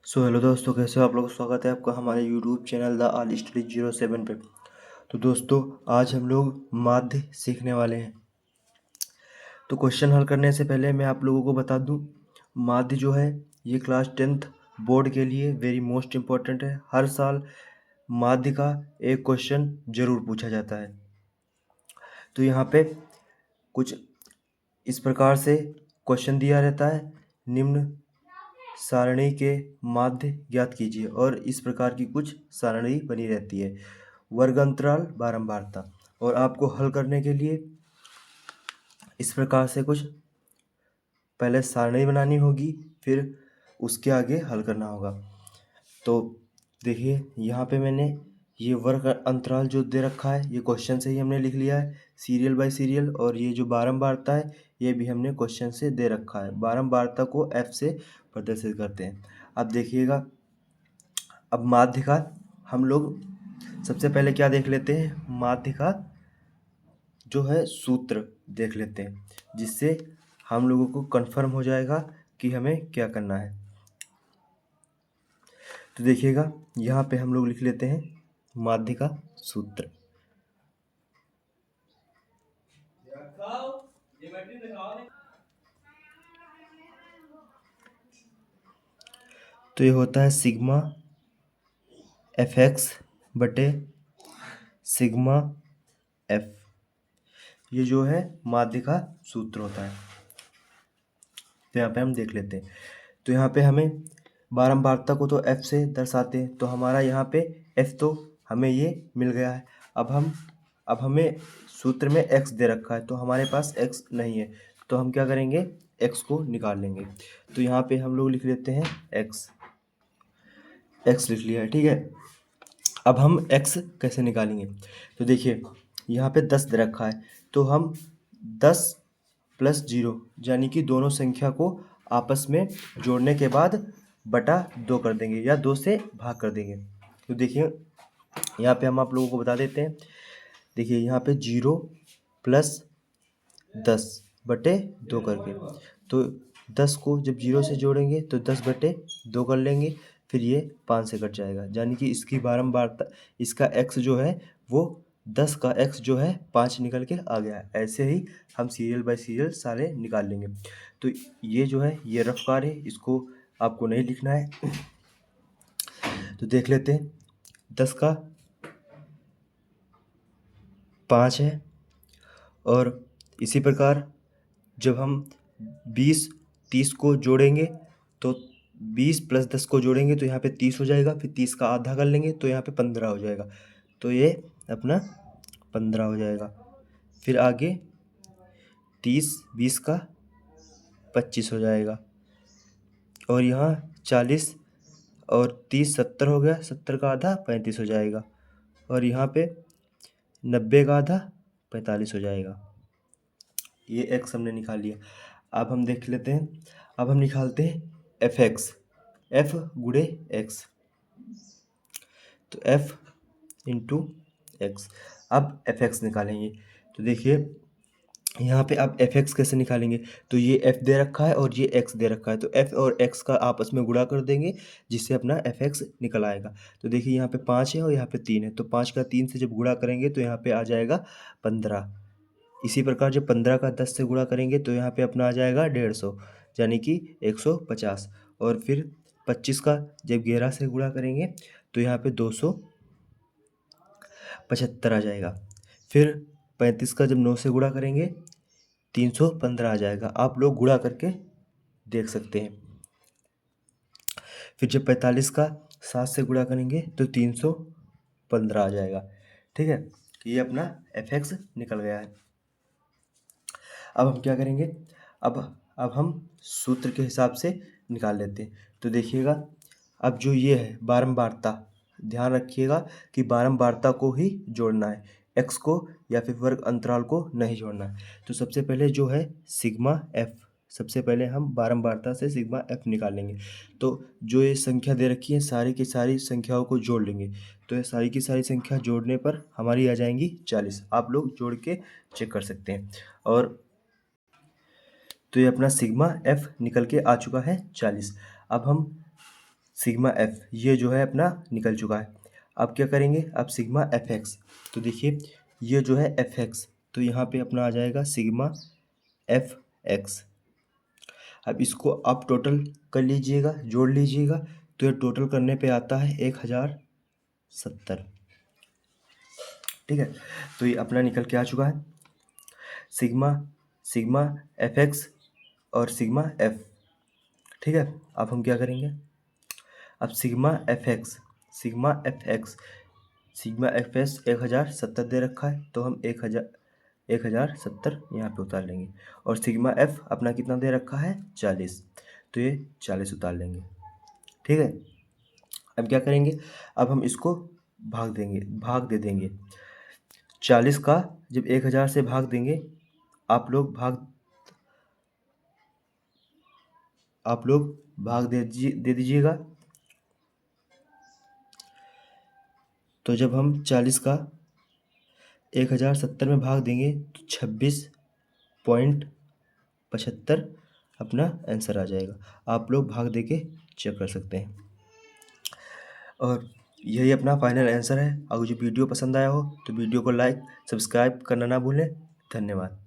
Hello दोस्तों, कैसे हो आप लोग। स्वागत है आपका हमारे YouTube channel the all study 07 पे। तो दोस्तों, आज हम लोग माध्य सीखने वाले हैं। तो क्वेश्चन हल करने से पहले मैं आप लोगों को बता दूं, माध्य जो है ये क्लास 10th बोर्ड के लिए वेरी मोस्ट इम्पोर्टेंट है। हर साल माध्य का एक क्वेश्चन जरूर पूछा जाता है। तो यहाँ पे कुछ इस प्रकार से क्वेश्चन दिया रहता है, निम्न सारणी के माध्य ज्ञात कीजिए। और इस प्रकार की कुछ सारणी बनी रहती है, वर्ग अंतराल, बारंबारता। और आपको हल करने के लिए इस प्रकार से कुछ पहले सारणी बनानी होगी, फिर उसके आगे हल करना होगा। तो देखिए, यहाँ पे मैंने ये वर्ग अंतराल जो दे रखा है, ये क्वेश्चन से ही हमने लिख लिया है सीरियल बाय सीरियल। और ये जो बारंबारता है, ये भी हमने क्वेश्चन से दे रखा है। बारंबारता को F से प्रदर्शित करते हैं। अब देखिएगा, अब माध्य का हम लोग सबसे पहले क्या देख लेते हैं, माध्य का जो है सूत्र देख लेते हैं, जिससे हम लोगों को कंफर्म हो जाएगा कि हमें क्या करना है। तो देखिएगा, यहाँ पे हम लोग लिख लेते हैं माध्य का सूत्र। तो ये होता है सिग्मा fx बटे सिग्मा f। ये जो है माध्य का सूत्र होता है। तो यहाँ पे हम देख लेते हैं। तो यहाँ पे हमें बारंबारता को तो f से दर्शाते हैं, तो हमारा यहाँ पे f तो हमें ये मिल गया है। अब हमें सूत्र में x दे रखा है, तो हमारे पास x नहीं है, तो हम क्या करेंगे, x को निकाल लेंगे। तो यहाँ पे हम लोग लिख लेते हैं x लिख लिया है, ठीक है। अब हम x कैसे निकालेंगे, तो देखिए यहाँ पे 10 दे रखा है, तो हम 10 + 0 यानी कि दोनों संख्या को आपस में जोड़ने के बाद बटा 2 कर देंगे या 2 से भाग कर देंगे। तो देखिए, यहाँ पे हम आप लोगों को बता देते हैं। देखिए यहाँ पे 0 + 10 बटे 2 करके, तो 10 को जब 0 से जोड़ेंगे तो 10 बटे 2 कर लेंगे, फिर ये 5 से कट जाएगा, यानी कि इसकी बारंबारता, इसका x जो है वो 10 का x जो है 5 निकल के आ गया है। ऐसे ही हम सीरियल बाय सीरियल सारे निकाल लेंगे। तो ये जो है ये रफ कार्य है, इसको आपको नहीं लिखना है। तो देख लेते हैं, 10 का 5 है। और इसी प्रकार जब हम 20-30 को जोड़ेंगे, तो 20 + 10 को जोड़ेंगे तो यहाँ पे 30 हो जाएगा, फिर 30 का आधा कर लेंगे तो यहाँ पे 15 हो जाएगा, तो ये अपना 15 हो जाएगा। फिर आगे 30 20 का 25 हो जाएगा, और यहाँ 40 और 30 70 हो गया, 70 का आधा 35 हो जाएगा, और यहाँ पे 90 का आधा 45 हो जाएगा। ये x हमने निकाल लिया। अब हम देख लेते हैं, अब हम निकालते हैं fx, f गुणे x, तो f × x। अब fx निकालेंगे, तो देखिए यहाँ पे अब fx कैसे निकालेंगे, तो ये f दे रखा है और ये x दे रखा है, तो f और x का आपस में गुणा कर देंगे, जिससे अपना fx निकल आएगा। तो देखिए यहाँ पे 5 है और यहाँ पे 3 है, तो 5 का 3 से जब गुणा करेंगे तो यहाँ पे आ जाएगा 15। इसी प्रकार जब 15 का 10 से गुणा करेंगे तो यहाँ पे अपना आ जाएगा 150, यानी कि 150। और फिर 25 का जब 11 से गुणा करेंगे तो यहाँ पे 275 आ जाएगा। फिर 35 का जब 9 से गुणा करेंगे 315 आ जाएगा। आप लोग गुणा करके देख सकते हैं। फिर जब 45 का 7 से गुणा करेंगे तो 315 आ जाएगा, ठीक है। ये अपना fx निकल गया है। अब हम क्या करेंगे, अब हम सूत्र के हिसाब से निकाल लेते हैं। तो देखिएगा, अब जो ये है बारंबारता, ध्यान रखिएगा कि बारंबारता को ही जोड़ना है, x को या फिर वर्ग अंतराल को नहीं जोड़ना है। तो सबसे पहले जो है सिग्मा f, सबसे पहले हम बारंबारता से सिग्मा f निकालेंगे। तो जो ये संख्या दे रखी है, सारी की सारी संख्याओं को जोड़ लेंगे, तो ये सारी की सारी संख्या जोड़ने पर हमारी आ जाएंगी 40। आप लोग जोड़ के चेक कर सकते हैं। और तो ये अपना सिग्मा f निकल के आ चुका है 40। अब हम सिग्मा एफ ये जो है अपना निकल चुका है। अब क्या करेंगे, अब सिग्मा एफ एक्स, तो देखिए ये जो है एफ एक्स, तो यहाँ पे अपना आ जाएगा सिग्मा एफ एक्स। अब इसको आप टोटल कर लीजिएगा, जोड़ लीजिएगा, तो ये टोटल करने पे आता है 1070। ठीक है, तो ये अपना निकल के आ चुका है सिग्मा सिग्मा एफ एक्स और सिग्मा एफ। ठीक है, अब हम क्या करेंगे, अब sigma F x, sigma F x, sigma F S 1070 दे रखा है, तो हम 1070 यहाँ पे उतार लेंगे। और सिग्मा एफ अपना कितना दे रखा है 40, तो ये 40 उतार लेंगे। ठीक है, अब क्या करेंगे, अब हम इसको भाग दे देंगे। 40 का जब 1000 से भाग देंगे, आप लोग भाग दे दीजिएगा। तो जब हम 40 का 1070 में भाग देंगे तो 26.75 अपना आंसर आ जाएगा। आप लोग भाग दे के चेक कर सकते हैं। और यही अपना फाइनल आंसर है। अगर जो वीडियो पसंद आया हो तो वीडियो को लाइक सब्सक्राइब करना ना भूलें। धन्यवाद।